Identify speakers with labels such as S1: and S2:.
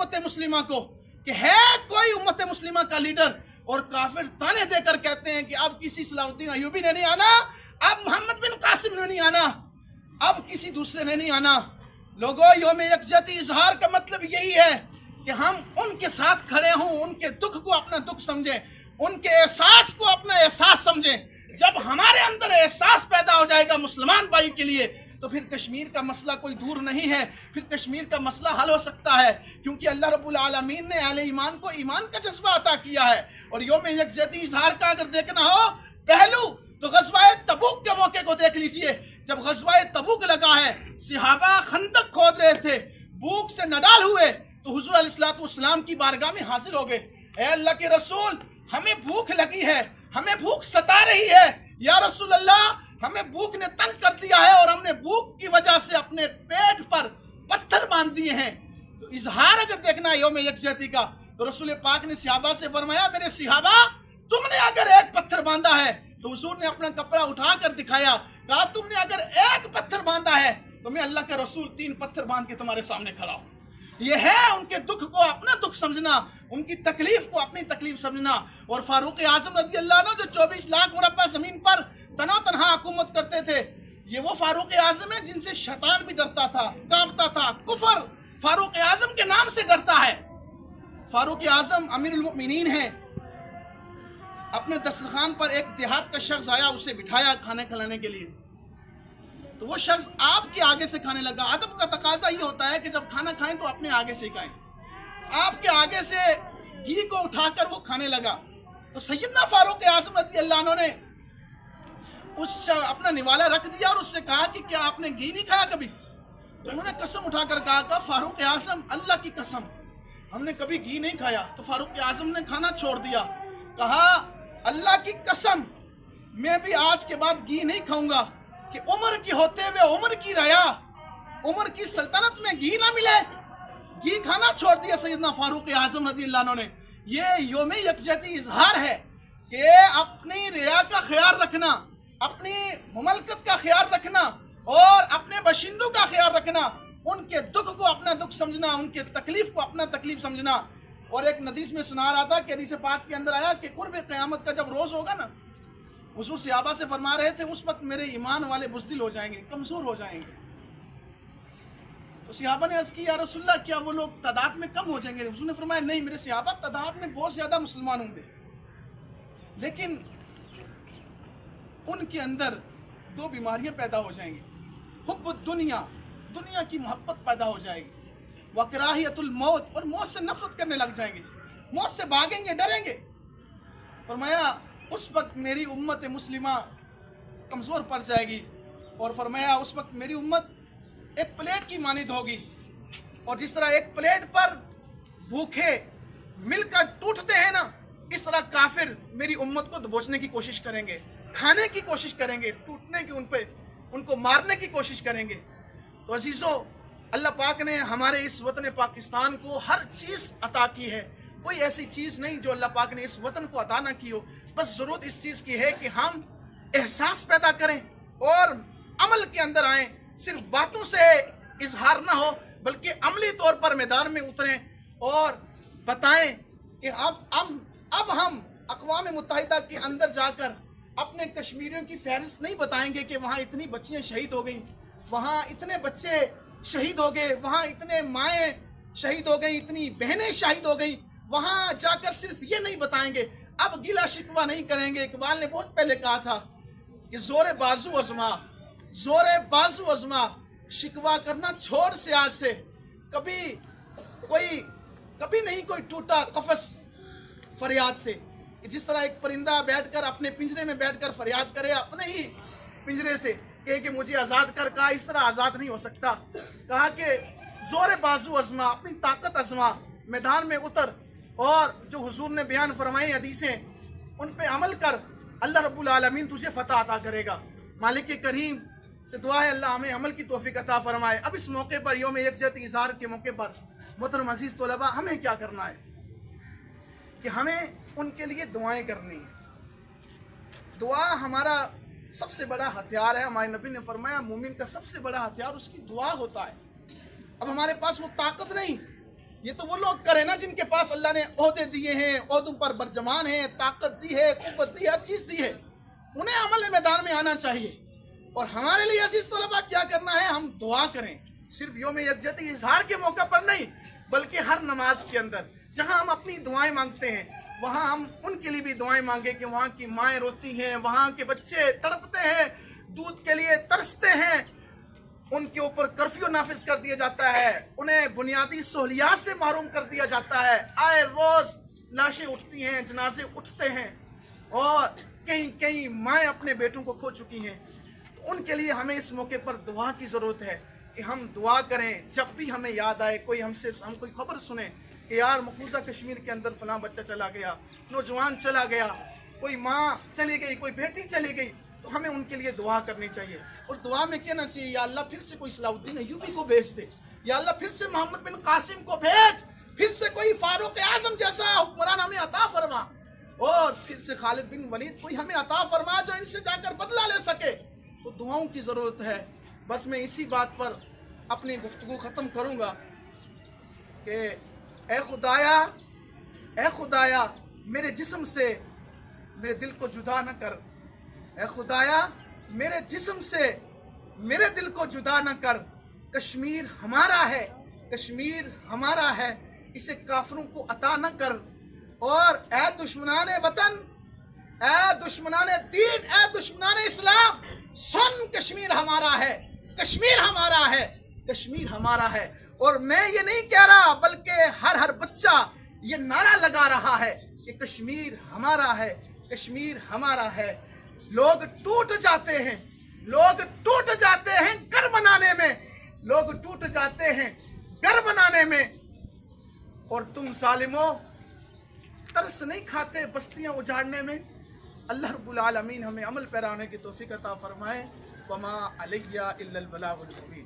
S1: उम्मत मुस्लिमा को कि है कोई उम्मत मुस्लिमा का लीडर, और काफिर ताने देकर कहते हैं कि अब किसी सलाहुद्दीन अयूबी ने नहीं आना, अब मोहम्मद बिन कासिम ने नहीं आना, अब किसी दूसरे ने नहीं आना। लोगों, यौम यकजहती इजहार का मतलब यही है कि हम उनके साथ खड़े हों, उनके दुख को अपना दुख समझें, उनके एहसास को अपना एहसास समझें। जब हमारे अंदर एहसास पैदा हो जाएगा मुसलमान भाई के लिए, तो फिर कश्मीर का मसला कोई दूर नहीं है, फिर कश्मीर का मसला हल हो सकता है, क्योंकि अल्लाह रब्बुल आलमीन ने अहले ईमान को ईमान का जज्बा अता किया है। और यौम यकजहती इजहार का अगर देखना हो पहलू, तो गज़वाए तबूक के मौके को देख लीजिए। जब गज़वाए तबूक लगा है, सहाबा खंदक खोद रहे थे, भूख से नडाल हुए, तो हुज़ूर अलैहिस्सलाम की बारगाह में हाजिर हो गए। ए अल्लाह के रसूल, हमें भूख लगी है, हमें भूख सता रही है, या रसूल अल्लाह, हमें भूख ने तंग कर दिया है और हमने भूख की वजह से अपने पेट पर पत्थर बांध दिए हैं। तो इजहार अगर देखना है यौम यकजहती का, तो रसूल पाक ने सहाबा से फरमाया, मेरे सहाबा, तुमने अगर एक पत्थर बांधा है, तो हुजूर ने अपना कपड़ा उठा कर दिखाया, कहा तुमने अगर एक पत्थर बांधा है, तो मैं अल्लाह के रसूल 3 पत्थर बांध के तुम्हारे सामने खड़ा हूं। ये है उनके दुख को अपना दुख समझना, उनकी तकलीफ को अपनी तकलीफ समझना। और फारूक आजम रज़ी अल्लाह अन्हु जो 24 लाख मुरब्बा जमीन पर तनो तन्हा हुकूमत करते थे, ये वो फारूक आजम है जिनसे शैतान भी डरता था, कांपता था। कुफर फारूक आजम के नाम से डरता है। फारूक आजम अमीरुल मोमिनीन है। अपने दस्तरखान पर एक देहात का शख्स आया, उसे बिठाया खाने खिलाने के लिए, तो वो शख्स आपके आगे से खाने लगा। अदब का तकाजा ये होता है कि जब खाना खाएं तो अपने आगे से खाएं। आपके आगे से घी को उठाकर वो खाने लगा, तो सैयदना फारूक आजम रज़ी अल्लाह अन्हु ने उस अपना निवाला रख दिया और उससे कहा कि क्या आपने घी नहीं खाया कभी? तो उन्होंने कसम उठाकर कहा फारूक आजम, अल्लाह की कसम, हमने कभी घी नहीं खाया। तो फारूक आजम ने खाना छोड़ दिया, कहा अल्लाह की कसम, मैं भी आज के बाद घी नहीं खाऊंगा कि उम्र की होते हुए उम्र की रया, उम्र की सल्तनत में घी ना मिले। घी खाना छोड़ दिया सैयदना फारूक आजम रज़ी अल्लाह अन्हु ने। ये यौम यकजहती इजहार है कि अपनी रिया का ख्याल रखना, अपनी मुमलकत का ख्याल रखना और अपने बशिंदों का ख्याल रखना, उनके दुख को अपना दुख समझना, उनके तकलीफ को अपना तकलीफ समझना। और एक हदीस में सुना रहा था कि हदीस पाक के अंदर आया कि कुर्ब क़यामत का जब रोज़ होगा ना, हुजूर सहाबा से फरमा रहे थे, उस वक्त मेरे ईमान वाले बुज़दिल हो जाएंगे, कमज़ोर हो जाएंगे। तो सहाबा ने अर्ज़ की, या रसूलल्लाह, क्या वो लोग तादाद में कम हो जाएंगे? हुजूर ने फरमाया, नहीं, मेरे सहाबा तादाद में बहुत ज़्यादा मुसलमान होंगे, लेकिन उनके अंदर 2 बीमारियां पैदा हो जाएंगी। हुब्बुद दुनिया, दुनिया की मोहब्बत पैदा हो जाएगी, व कराहियतुल मौत, और मौत से नफरत करने लग जाएंगे, मौत से भागेंगे, डरेंगे। फरमाया उस वक्त मेरी उम्मत मुस्लिमा कमज़ोर पड़ जाएगी, और फरमाया उस वक्त मेरी उम्मत एक प्लेट की मानिद होगी, और जिस तरह एक प्लेट पर भूखे मिलकर टूटते हैं ना, इस तरह काफिर मेरी उम्मत को दबोचने की कोशिश करेंगे, खाने की कोशिश करेंगे, टूटने की, उनको मारने की कोशिश करेंगे। तो अजीज़ों, अल्लाह पाक ने हमारे इस वतन पाकिस्तान को हर चीज़ अता की है, कोई ऐसी चीज़ नहीं जो अल्लाह पाक ने इस वतन को अता ना की हो। बस ज़रूरत इस चीज़ की है कि हम एहसास पैदा करें और अमल के अंदर आएँ। सिर्फ बातों से इजहार ना हो, बल्कि अमली तौर पर मैदान में उतरें और बताएं कि अब हम अक़वाम मुत्तहिदा के अंदर जाकर अपने कश्मीरियों की फहरिस्त नहीं बताएंगे कि वहाँ इतनी बच्चियाँ शहीद हो गई, वहाँ इतने बच्चे शहीद हो गए, वहाँ इतने माएँ शहीद हो गई, इतनी बहनें शहीद हो गई। वहाँ जाकर सिर्फ ये नहीं बताएंगे, अब गिला शिकवा नहीं करेंगे। इकबाल ने बहुत पहले कहा था कि ज़ोरे बाजू अज़मा, ज़ोरे बाजू अज़मा, शिकवा करना छोड़ से आज से। कभी नहीं कोई टूटा कफस फरियाद से, कि जिस तरह एक परिंदा बैठकर अपने पिंजरे में बैठकर फरियाद करे अपने ही पिंजरे से, कहे कि मुझे आज़ाद कर, कहा इस तरह आज़ाद नहीं हो सकता। कहा कि ज़ोरे बाजू अज़मा, अपनी ताकत अज़मा, मैदान में उतर, और जो हुजूर ने बयान फरमाई हदीसें, उन पे अमल कर, अल्लाह रब्बुल आलमीन तुझे फ़तह अता करेगा। मालिक करीम से दुआ है अल्लाह हमें अमल की तौफीक अता फरमाए। अब इस मौके पर, यौम यकजहती इज़हार के मौके पर, मोहतरम अज़ीज़ तलबा, हमें क्या करना है कि हमें उनके लिए दुआएं करनी है। दुआ हमारा सबसे बड़ा हथियार है। हमारे नबी ने फरमाया मोमिन का सबसे बड़ा हथियार उसकी दुआ होता है। अब हमारे पास वो ताकत नहीं یہ تو وہ لوگ کریں نا جن کے پاس اللہ نے عہدے دیے ہیں، عہدوں پر برجمان ہیں، طاقت دی ہے، قوت دی ہے، ہر چیز دی ہے، انہیں عمل میدان میں آنا چاہیے۔ اور ہمارے لیے عزیز طلباء کیا کرنا ہے؟ ہم دعا کریں، صرف یوم یکجہتی اظہار کے موقع پر نہیں بلکہ ہر نماز کے اندر جہاں ہم اپنی دعائیں مانگتے ہیں وہاں ہم ان کے لیے بھی دعائیں مانگیں کہ وہاں کی مائیں روتی ہیں، وہاں کے بچے تڑپتے ہیں، دودھ کے لیے ترستے ہیں، ان کے اوپر کرفیو نافذ کر دیا جاتا ہے، انہیں بنیادی سہولیات سے محروم کر دیا جاتا ہے، آئے روز لاشیں اٹھتی ہیں، جنازے اٹھتے ہیں، اور کئی کئی مائیں اپنے بیٹوں کو کھو چکی ہیں۔ تو ان کے لیے ہمیں اس موقع پر دعا کی ضرورت ہے کہ ہم دعا کریں جب بھی ہمیں یاد آئے، ہم کوئی خبر سنیں کہ یار مقبوضہ کشمیر کے اندر فلاں بچہ چلا گیا، نوجوان چلا گیا، کوئی ماں چلی گئی، کوئی بیٹی چلی گئی، تو ہمیں ان کے لیے دعا کرنی چاہیے، اور دعا میں کہنا چاہیے یا اللہ پھر سے کوئی صلاح الدین ایوبی کو بھیج دے، یا اللہ پھر سے محمد بن قاسم کو بھیج، پھر سے کوئی فاروق اعظم جیسا حکمران ہمیں عطا فرما، اور پھر سے خالد بن ولید کوئی ہمیں عطا فرما جو ان سے جا کر بدلہ لے سکے۔ تو دعاؤں کی ضرورت ہے۔ بس میں اسی بات پر اپنی گفتگو ختم کروں گا کہ اے خدایا میرے جسم سے میرے دل کو جدا نہ کر، اے خدایا میرے جسم سے میرے دل کو جدا نہ کر، کشمیر ہمارا ہے، کشمیر ہمارا ہے، اسے کافروں کو عطا نہ کر، اور اے دشمنان وطن، اے دشمنان دین، اے دشمنان اسلام، سن، کشمیر ہمارا ہے، کشمیر ہمارا ہے، کشمیر ہمارا ہے۔ اور میں یہ نہیں کہہ رہا بلکہ ہر بچہ یہ نعرہ لگا رہا ہے کہ کشمیر ہمارا ہے، کشمیر ہمارا ہے۔ لوگ ٹوٹ جاتے ہیں، لوگ ٹوٹ جاتے ہیں گھر بنانے میں، لوگ ٹوٹ جاتے ہیں گھر بنانے میں، اور تم ظالموں ترس نہیں کھاتے بستیاں اجاڑنے میں۔ اللہ رب العالمین ہمیں عمل پیرا ہونے کی توفیق عطا فرمائے۔ وما علیہ الا البلاغ المبین۔